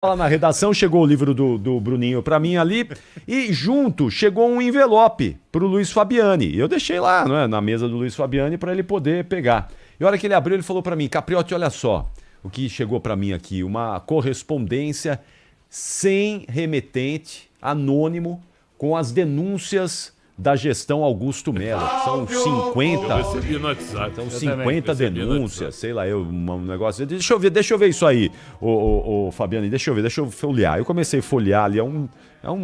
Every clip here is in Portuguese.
Lá na redação chegou o livro do Bruninho pra mim ali e junto chegou um envelope pro Luiz Fabiani. Eu deixei lá, não é, na mesa do Luiz Fabiani pra ele poder pegar. E a hora que ele abriu, ele falou pra mim: Capriotti, olha só o que chegou pra mim aqui, uma correspondência sem remetente, anônimo, com as denúncias da gestão Augusto Melo. São 50. Eu recebi no WhatsApp. São Eu 50 também recebi no denúncias, sei lá, um negócio. Deixa eu ver isso aí, ô Fabiano, deixa eu folhear. Eu comecei a folhear ali, é um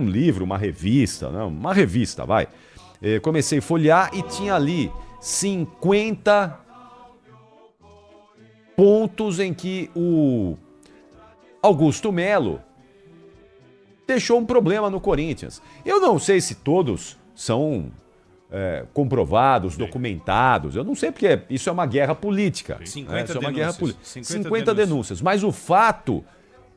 livro, uma revista, né? Uma revista, vai. Comecei a folhear e tinha ali 50 pontos em que o Augusto Melo deixou um problema no Corinthians. Eu não sei se todos são comprovados, documentados. Eu não sei porque isso é uma guerra política. 50 isso é uma guerra política. 50 50 denúncias. Mas o fato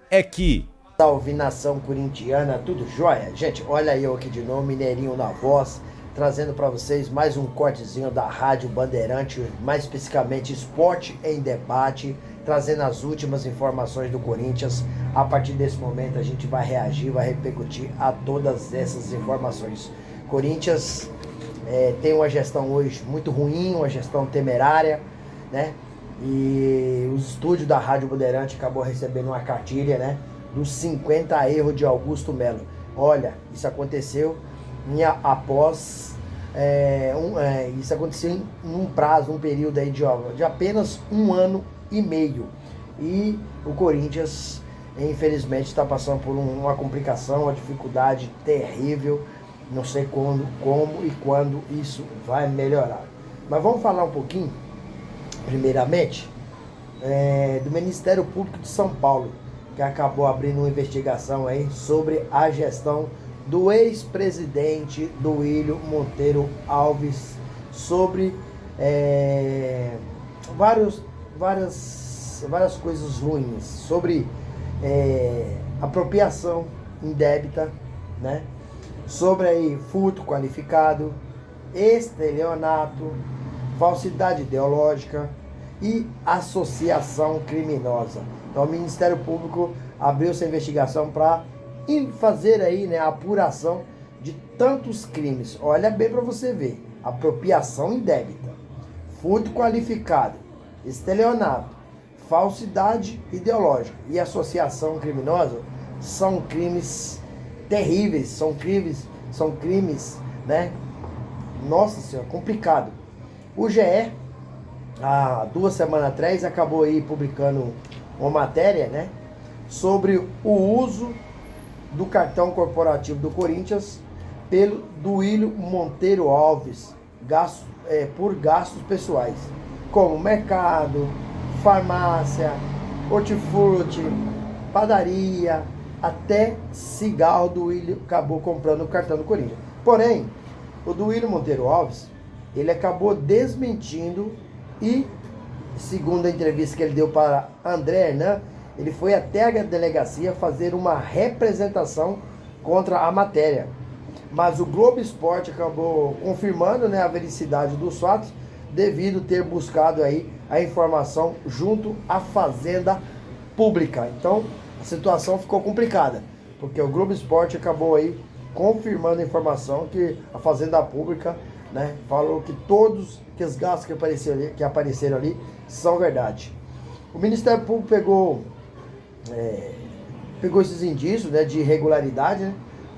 é que... Salve nação corintiana, tudo jóia? Gente, olha eu aqui de novo, Mineirinho na voz, trazendo para vocês mais um cortezinho da Rádio Bandeirante, mais especificamente Esporte em Debate, trazendo as últimas informações do Corinthians. A partir desse momento a gente vai reagir, vai repercutir a todas essas informações. Corinthians tem uma gestão hoje muito ruim, uma gestão temerária, né? E os estúdios da Rádio Bandeirante acabou recebendo uma cartilha, né? Dos 50 erros de Augusto Melo. Olha, isso aconteceu após isso aconteceu em um período aí de apenas 1 ano e meio. E o Corinthians, infelizmente, está passando por uma complicação, uma dificuldade terrível. Não sei como e quando isso vai melhorar. Mas vamos falar um pouquinho, primeiramente, do Ministério Público de São Paulo, que acabou abrindo uma investigação aí sobre a gestão do ex-presidente Duílio Monteiro Alves, sobre várias coisas ruins, sobre apropriação indébita, né? Sobre aí furto qualificado, estelionato, falsidade ideológica e associação criminosa. Então o Ministério Público abriu essa investigação para fazer aí, né, a apuração de tantos crimes. Olha bem para você ver: apropriação indébita, furto qualificado, estelionato, falsidade ideológica e associação criminosa são crimes terríveis, são crimes, né? Nossa Senhora, complicado. O GE, há 2 semanas atrás, acabou aí publicando uma matéria, né, sobre o uso do cartão corporativo do Corinthians pelo Duílio Monteiro Alves, por gastos pessoais, como mercado, farmácia, hortifruti, padaria, até cigarro. Duílio acabou comprando o cartão do Corinthians. Porém, o Duílio Monteiro Alves, ele acabou desmentindo e, segundo a entrevista que ele deu para André Hernan, ele foi até a delegacia fazer uma representação contra a matéria. Mas o Globo Esporte acabou confirmando, né, a vericidade dos fatos, devido ter buscado aí a informação junto à Fazenda Pública. Então, a situação ficou complicada, porque o Globo Esporte acabou aí confirmando a informação que a Fazenda Pública, né, falou que todos os gastos que apareceram ali são verdade. O Ministério Público pegou esses indícios, né, de irregularidade, né,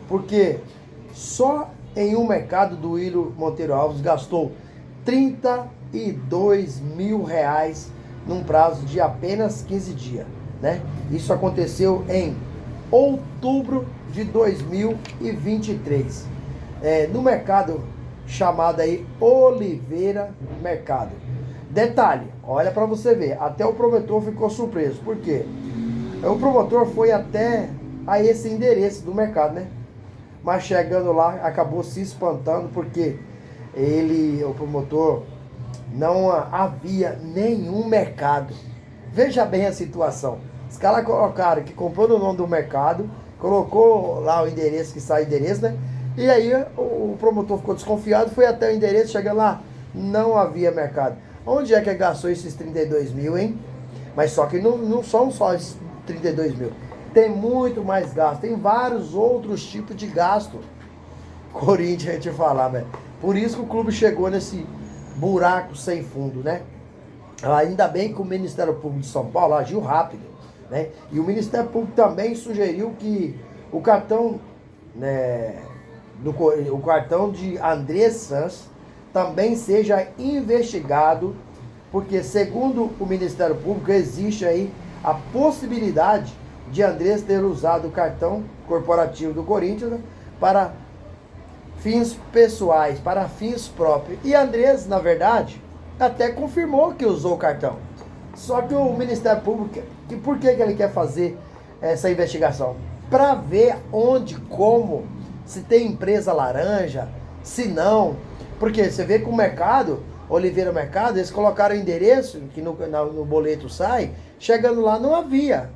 porque só em um mercado do Duílio Monteiro Alves gastou R$32 mil num prazo de apenas 15 dias. Né? Isso aconteceu em outubro de 2023, no mercado chamado aí Oliveira Mercado. Detalhe, olha para você ver, até o promotor ficou surpreso. Por quê? O promotor foi até a esse endereço do mercado, né? Mas chegando lá, acabou se espantando, porque o promotor, não havia nenhum mercado. Veja bem a situação. Os caras colocaram que comprou no nome do mercado, colocou lá o endereço, que sai o endereço, né? E aí o promotor ficou desconfiado, foi até o endereço, chegando lá, não havia mercado. Onde é que gastou esses 32 mil, hein? Mas só que não são só esses 32 mil. tem muito mais gasto, tem vários outros tipos de gasto. Corinthians, a gente falar, velho. Por isso que o clube chegou nesse buraco sem fundo, né? Ainda bem que o Ministério Público de São Paulo agiu rápido, né? E o Ministério Público também sugeriu que o cartão, né, o cartão de Andrés Sanz também seja investigado, porque segundo o Ministério Público existe aí a possibilidade de Andrés ter usado o cartão corporativo do Corinthians, né, para fins pessoais, para fins próprios. E Andrés, na verdade, até confirmou que usou o cartão. Só que o Ministério Público, por que ele quer fazer essa investigação? Para ver onde, como, se tem empresa laranja, se não. Porque você vê que o mercado, Oliveira Mercado, eles colocaram o endereço, que no boleto sai, chegando lá não havia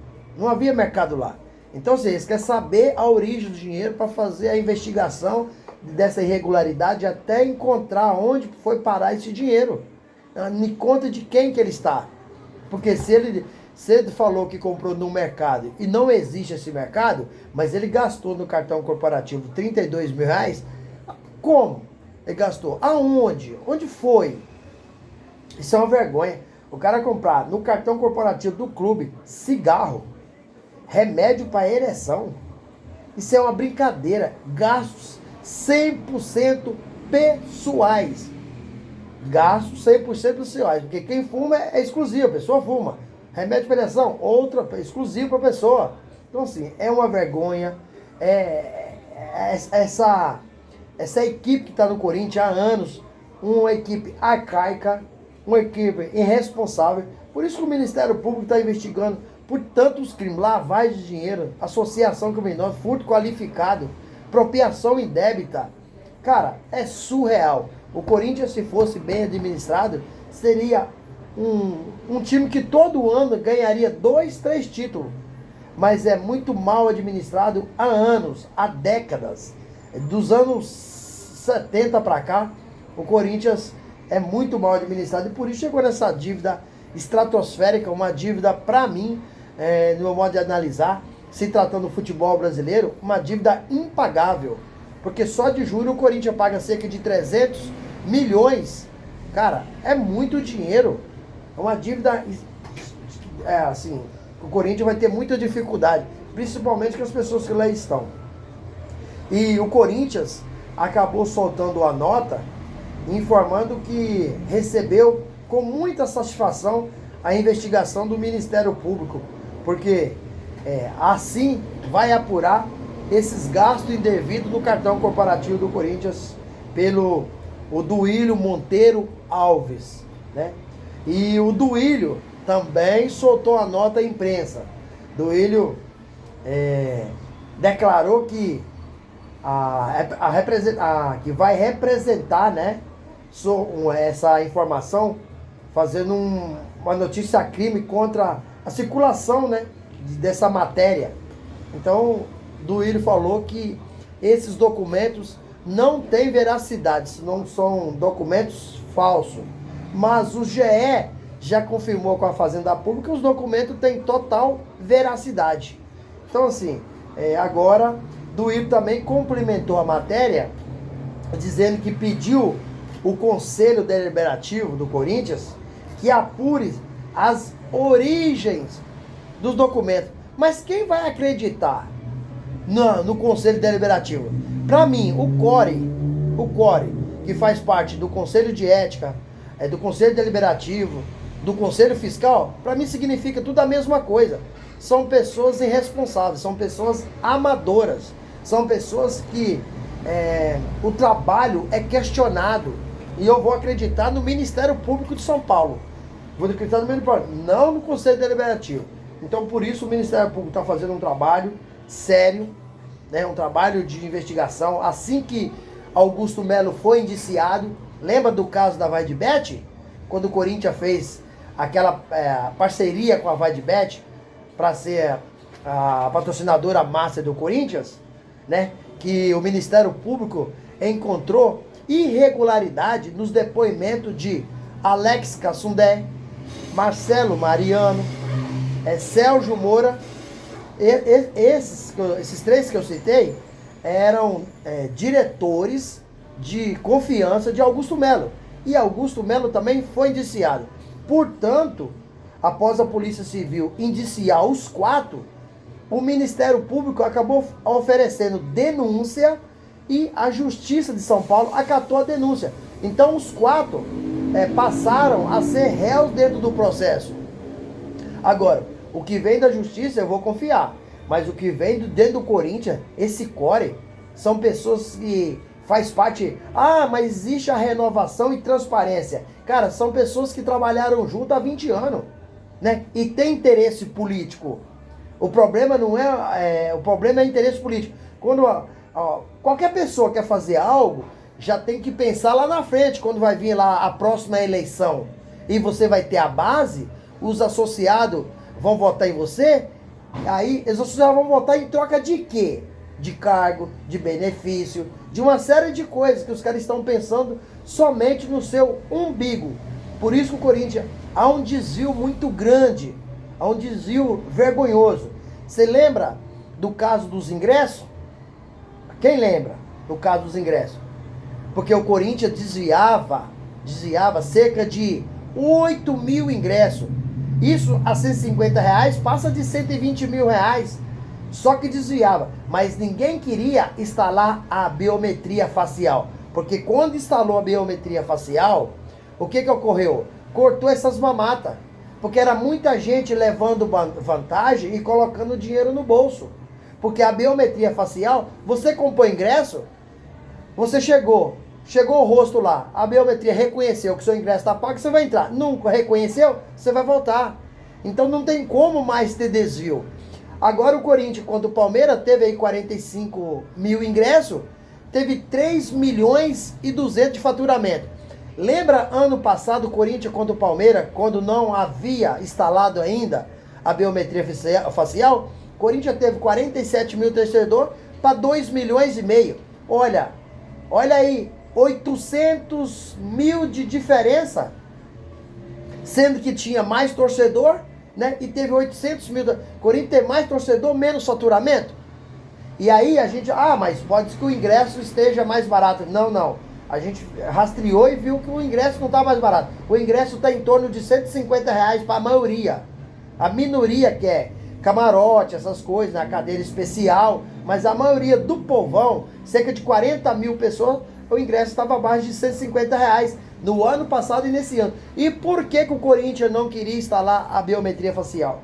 mercado lá. Então, eles querem saber a origem do dinheiro para fazer a investigação dessa irregularidade até encontrar onde foi parar esse dinheiro. Em conta de quem que ele está. Porque se ele falou que comprou no mercado e não existe esse mercado, mas ele gastou no cartão corporativo 32 mil reais, como ele gastou? Aonde? Onde foi? Isso é uma vergonha. O cara comprar no cartão corporativo do clube cigarro, remédio para ereção, isso é uma brincadeira. Gastos 100% pessoais. Gastos 100% pessoais. Porque quem fuma é exclusivo, a pessoa fuma. Remédio para ereção, outra, exclusivo para a pessoa. Então, assim, é uma vergonha. Essa equipe que está no Corinthians há anos, uma equipe arcaica, uma equipe irresponsável. Por isso que o Ministério Público está investigando por tantos crimes, lavagem de dinheiro, associação criminosa, furto qualificado, apropriação indébita. Cara, é surreal. O Corinthians, se fosse bem administrado, seria um time que todo ano ganharia 2, 3 títulos. Mas é muito mal administrado há anos, há décadas. Dos anos 70 para cá, o Corinthians é muito mal administrado. E por isso chegou nessa dívida estratosférica, uma dívida, para mim, no meu modo de analisar, se tratando do futebol brasileiro, uma dívida impagável. Porque só de juros o Corinthians paga cerca de 300 milhões. Cara, é muito dinheiro. É uma dívida, assim, o Corinthians vai ter muita dificuldade, principalmente com as pessoas que lá estão. E o Corinthians acabou soltando a nota, informando que recebeu com muita satisfação a investigação do Ministério Público, porque assim vai apurar esses gastos indevidos do cartão corporativo do Corinthians pelo o Duílio Monteiro Alves, né? E o Duílio também soltou a nota à imprensa. Duílio declarou que que vai representar, né, essa informação, fazendo uma notícia crime contra a circulação, né, dessa matéria. Então, Duílio falou que esses documentos não têm veracidade, não são documentos falsos. Mas o GE já confirmou com a Fazenda Pública que os documentos têm total veracidade. Então, assim, agora, Duílio também complementou a matéria, dizendo que pediu o Conselho Deliberativo do Corinthians que apure as origens dos documentos. Mas quem vai acreditar no Conselho Deliberativo? Para mim, o CORE, que faz parte do Conselho de Ética, do Conselho Deliberativo, do Conselho Fiscal, para mim significa tudo a mesma coisa. São pessoas irresponsáveis, são pessoas amadoras, são pessoas que o trabalho é questionado. E eu vou acreditar no Ministério Público de São Paulo. Vou acreditar no Ministério Público, não no Conselho Deliberativo. Então, por isso, o Ministério Público está fazendo um trabalho sério, né, um trabalho de investigação. Assim que Augusto Melo foi indiciado, lembra do caso da Vaidbet? Quando o Corinthians fez aquela parceria com a Vaidbet para ser a patrocinadora master do Corinthians, né? Que o Ministério Público encontrou irregularidade nos depoimentos de Alex Cassundé, Marcelo Mariano, Sérgio Moura Esses três que eu citei eram diretores de confiança de Augusto Melo. E Augusto Melo também foi indiciado. Portanto, após a Polícia Civil indiciar os 4, o Ministério Público acabou oferecendo denúncia e a Justiça de São Paulo acatou a denúncia. Então os 4 passaram a ser réus dentro do processo. Agora, o que vem da Justiça eu vou confiar. Mas o que vem dentro do Corinthians, esse core, são pessoas que faz parte... Ah, mas existe a renovação e transparência. Cara, são pessoas que trabalharam junto há 20 anos. Né? E tem interesse político. O problema não o problema é interesse político. Quando qualquer pessoa quer fazer algo, já tem que pensar lá na frente, quando vai vir lá a próxima eleição. E você vai ter a base, os associados vão votar em você, aí os associados vão votar em troca de quê? De cargo, de benefício, de uma série de coisas que os caras estão pensando somente no seu umbigo. Por isso que o Corinthians há um desvio muito grande, há um desvio vergonhoso. Você lembra do caso dos ingressos? Quem lembra do caso dos ingressos? Porque o Corinthians desviava cerca de 8 mil ingressos. Isso a R$150 passa de 120 mil reais. Só que desviava. Mas ninguém queria instalar a biometria facial. Porque quando instalou a biometria facial, o que ocorreu? Cortou essas mamatas. Porque era muita gente levando vantagem e colocando dinheiro no bolso. Porque a biometria facial, você comprou ingresso, você chegou o rosto lá, a biometria reconheceu que seu ingresso está pago, você vai entrar. Nunca reconheceu, você vai voltar. Então não tem como mais ter desvio. Agora o Corinthians, quando o Palmeiras teve aí 45 mil ingressos, teve 3 milhões e 200 de faturamento. Lembra ano passado o Corinthians contra o Palmeiras, quando não havia instalado ainda a biometria facial? O Corinthians teve 47 mil torcedores para 2 milhões e meio. Olha aí, 800 mil de diferença, sendo que tinha mais torcedor, né? E teve 800 mil. Corinthians tem mais torcedor, menos faturamento. E aí a gente, mas pode ser que o ingresso esteja mais barato. Não. A gente rastreou e viu que o ingresso não está mais barato. O ingresso está em torno de R$150 para a maioria. A minoria quer camarote, essas coisas, na cadeira especial. Mas a maioria do povão, cerca de 40 mil pessoas, o ingresso estava abaixo de R$150 no ano passado e nesse ano. E por que o Corinthians não queria instalar a biometria facial?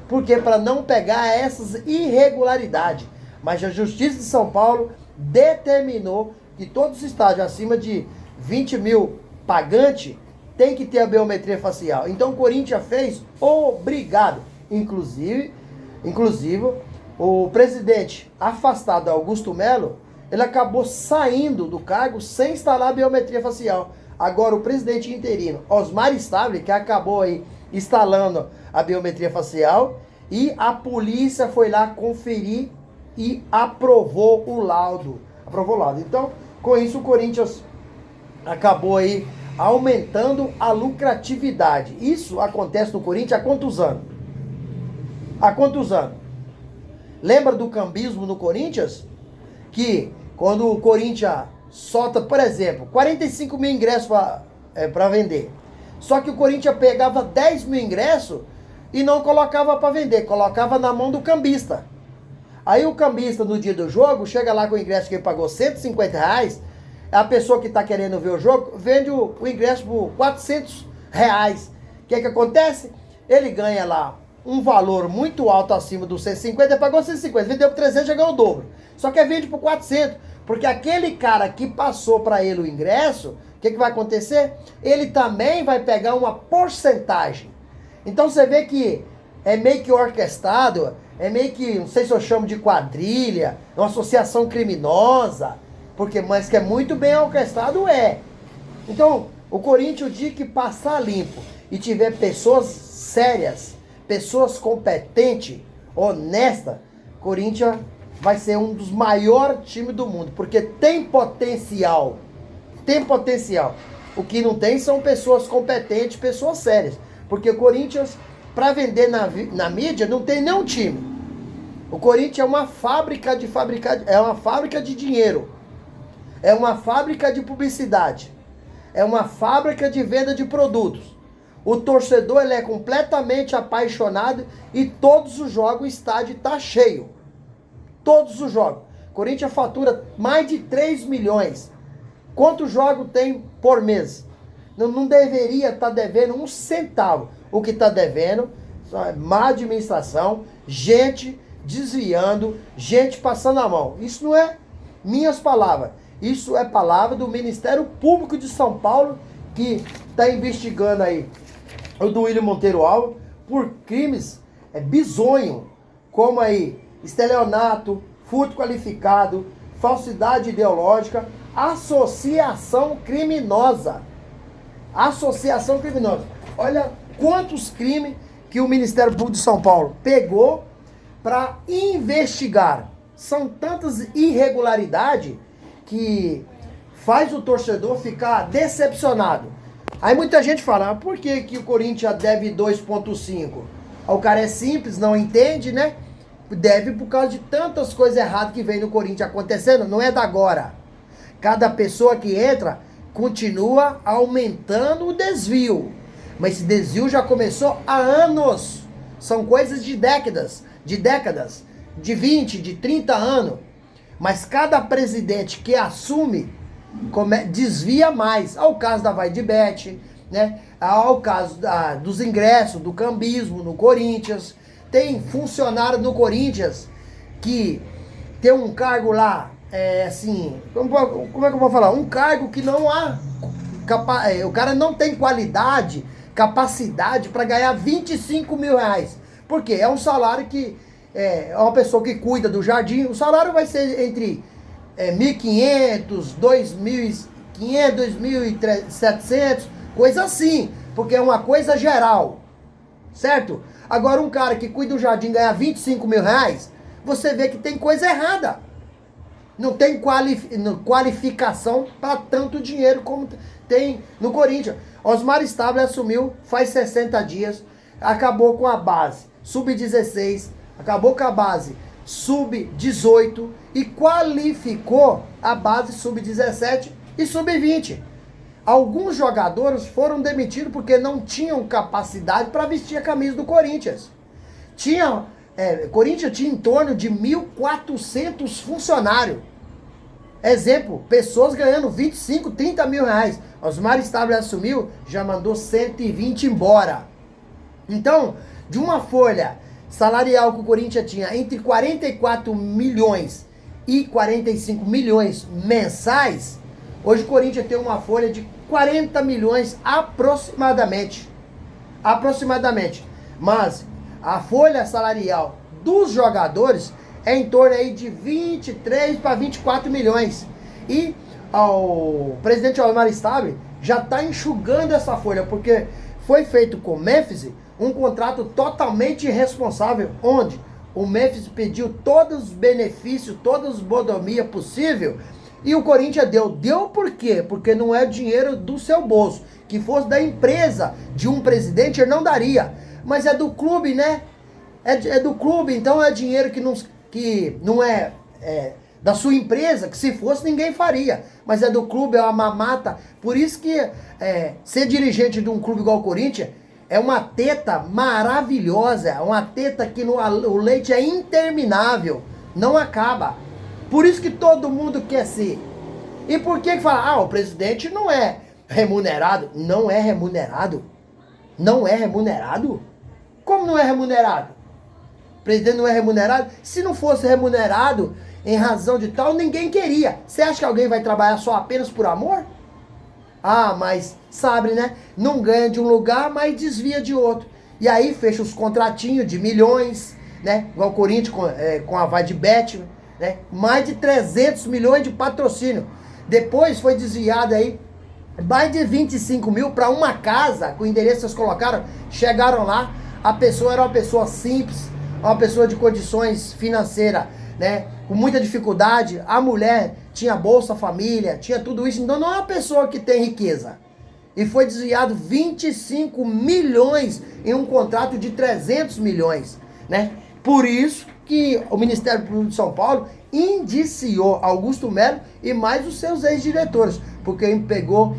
Porque para não pegar essas irregularidades. Mas a Justiça de São Paulo determinou que todos os estádios acima de 20 mil pagantes tem que ter a biometria facial. Então o Corinthians fez obrigado. Inclusive o presidente afastado, Augusto Melo, ele acabou saindo do cargo sem instalar a biometria facial. Agora o presidente interino, Osmar Stable, que acabou aí instalando a biometria facial, e a polícia foi lá conferir e aprovou o laudo. Então, com isso o Corinthians acabou aí aumentando a lucratividade. Isso acontece no Corinthians há quantos anos? Lembra do cambismo no Corinthians? Que quando o Corinthians solta, por exemplo, 45 mil ingressos para vender. Só que o Corinthians pegava 10 mil ingressos e não colocava para vender, colocava na mão do cambista. Aí o cambista, no dia do jogo, chega lá com o ingresso que ele pagou R$150, a pessoa que está querendo ver o jogo vende o ingresso por R$400. O que acontece? Ele ganha lá um valor muito alto acima dos 150, ele pagou 150, vendeu por 300, já ganhou o dobro. Só que vende por 400, porque aquele cara que passou para ele o ingresso, o que vai acontecer? Ele também vai pegar uma porcentagem. Então você vê que é meio que orquestrado, é meio que, não sei se eu chamo de quadrilha, uma associação criminosa, mas que é muito bem orquestrado, é. Então, o Corinthians, o dia que passar limpo e tiver pessoas sérias, pessoas competentes, honestas, Corinthians vai ser um dos maiores times do mundo, porque tem potencial. O que não tem são pessoas competentes, pessoas sérias. Porque o Corinthians, para vender na mídia, não tem nenhum time. O Corinthians é uma fábrica de fabricar, é uma fábrica de dinheiro. É uma fábrica de publicidade. É uma fábrica de venda de produtos. O torcedor ele é completamente apaixonado e todos os jogos o estádio está cheio. Todos os jogos. O Corinthians fatura mais de 3 milhões. Quantos jogos tem por mês? Não deveria estar devendo um centavo. O que está devendo é má administração, gente desviando, gente passando a mão. Isso não é minhas palavras. Isso é palavra do Ministério Público de São Paulo, que está investigando aí o Duílio Monteiro Alves por crimes bizonho, como aí estelionato, furto qualificado, falsidade ideológica, associação criminosa. Associação criminosa. Olha quantos crimes que o Ministério Público de São Paulo pegou para investigar. São tantas irregularidades que faz o torcedor ficar decepcionado. Aí muita gente fala, por que o Corinthians deve 2,5? O cara é simples, não entende, né? Deve por causa de tantas coisas erradas que vem no Corinthians acontecendo, não é da agora. Cada pessoa que entra continua aumentando o desvio. Mas esse desvio já começou há anos. São coisas de décadas, de 20, de 30 anos. Mas cada presidente que assume desvia mais. Ao caso da Vaidebet, né? Ao caso dos ingressos, do cambismo no Corinthians. Tem funcionário no Corinthians que tem um cargo lá, assim, como é que eu vou falar? Um cargo que não há, o cara não tem qualidade, capacidade para ganhar 25 mil reais. Por quê? É um salário que é uma pessoa que cuida do jardim, o salário vai ser entre 1.500, 2.500, 2.700, coisa assim, porque é uma coisa geral, certo? Agora um cara que cuida do jardim ganhar 25 mil reais, você vê que tem coisa errada. Não tem qualificação para tanto dinheiro como tem no Corinthians. Osmar Stabile assumiu faz 60 dias, acabou com a base sub-16, acabou com a base sub-18 e qualificou a base sub-17 e sub-20. Alguns jogadores foram demitidos porque não tinham capacidade para vestir a camisa do Corinthians. Corinthians tinha em torno de 1.400 funcionários. Exemplo, pessoas ganhando 25, 30 mil reais. Osmar Stabile assumiu, já mandou 120 embora. Então, de uma folha salarial que o Corinthians tinha entre 44 milhões e 45 milhões mensais, hoje o Corinthians tem uma folha de 40 milhões aproximadamente. Mas a folha salarial dos jogadores é em torno aí de 23 para 24 milhões. E o presidente Osmar Stabile já está enxugando essa folha, porque foi feito com o Memphis um contrato totalmente irresponsável, onde o Memphis pediu todos os benefícios, todas as bodomias possíveis, e o Corinthians deu. Deu por quê? Porque não é dinheiro do seu bolso. Que fosse da empresa, de um presidente, ele não daria. Mas é do clube, né? É do clube, então é dinheiro que não é da sua empresa, que se fosse ninguém faria. Mas é do clube, é uma mamata. Por isso que ser dirigente de um clube igual o Corinthians é uma teta maravilhosa, é uma teta que o leite é interminável, não acaba. Por isso que todo mundo quer ser. E por que fala, o presidente não é remunerado? Não é remunerado? Não é remunerado? Como não é remunerado? O presidente não é remunerado? Se não fosse remunerado em razão de tal, ninguém queria. Você acha que alguém vai trabalhar só apenas por amor? Mas sabe, né? Não ganha de um lugar, mas desvia de outro. E aí fecha os contratinhos de milhões, né? Igual o Corinthians com a Vaidebet, né? Mais de 300 milhões de patrocínio. Depois foi desviado aí mais de 25 mil para uma casa, com o endereço que vocês colocaram. Chegaram lá, a pessoa era uma pessoa simples, uma pessoa de condições financeiras, né? Com muita dificuldade. A mulher tinha Bolsa Família, tinha tudo isso. Então não é uma pessoa que tem riqueza. E foi desviado 25 milhões em um contrato de 300 milhões, né? Por isso que o Ministério Público de São Paulo indiciou Augusto Melo e mais os seus ex-diretores, porque ele pegou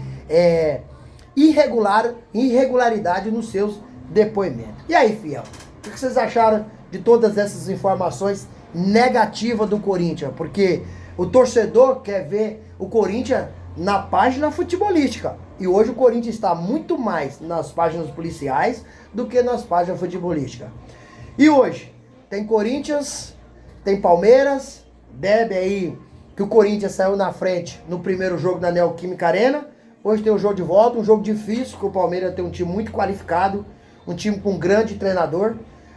irregularidade nos seus depoimentos. E aí, fiel, o que vocês acharam de todas essas informações negativas do Corinthians? Porque o torcedor quer ver o Corinthians na página futebolística. E hoje o Corinthians está muito mais nas páginas policiais do que nas páginas futebolísticas. E hoje tem Corinthians, tem Palmeiras, deve aí que o Corinthians saiu na frente no primeiro jogo da Neoquímica Arena. Hoje tem o jogo de volta, um jogo difícil, porque o Palmeiras tem um time muito qualificado, um time com um grande treinador.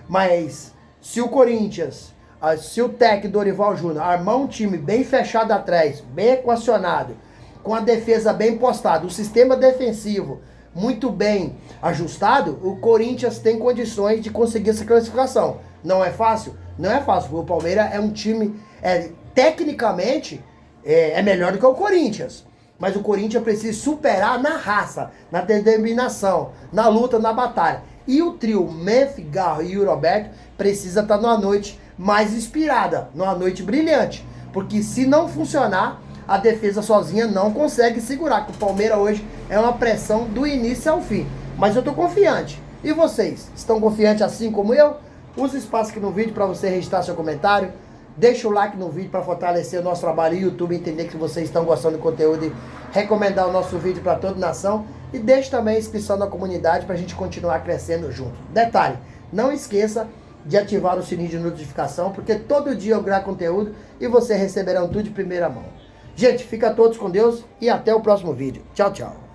Mas se o Corinthians, se o técnico Dorival Júnior armar um time bem fechado atrás, bem equacionado, com a defesa bem postada, o sistema defensivo muito bem ajustado, o Corinthians tem condições de conseguir essa classificação. Não é fácil? Não é fácil, porque o Palmeiras é um time, tecnicamente, é melhor do que o Corinthians. Mas o Corinthians precisa superar na raça, na determinação, na luta, na batalha. E o trio Memphis, Garro e Yuri Alberto precisa estar numa noite mais inspirada, numa noite brilhante. Porque se não funcionar, a defesa sozinha não consegue segurar. Que o Palmeiras hoje é uma pressão do início ao fim. Mas eu estou confiante. E vocês? Estão confiantes assim como eu? Use o espaço aqui no vídeo para você registrar seu comentário. Deixa o like no vídeo para fortalecer o nosso trabalho e o YouTube entender que vocês estão gostando do conteúdo e recomendar o nosso vídeo para toda a nação. E deixe também a inscrição na comunidade para a gente continuar crescendo junto. Detalhe, não esqueça de ativar o sininho de notificação, porque todo dia eu gravo conteúdo e vocês receberão tudo de primeira mão. Gente, fica todos com Deus e até o próximo vídeo. Tchau, tchau.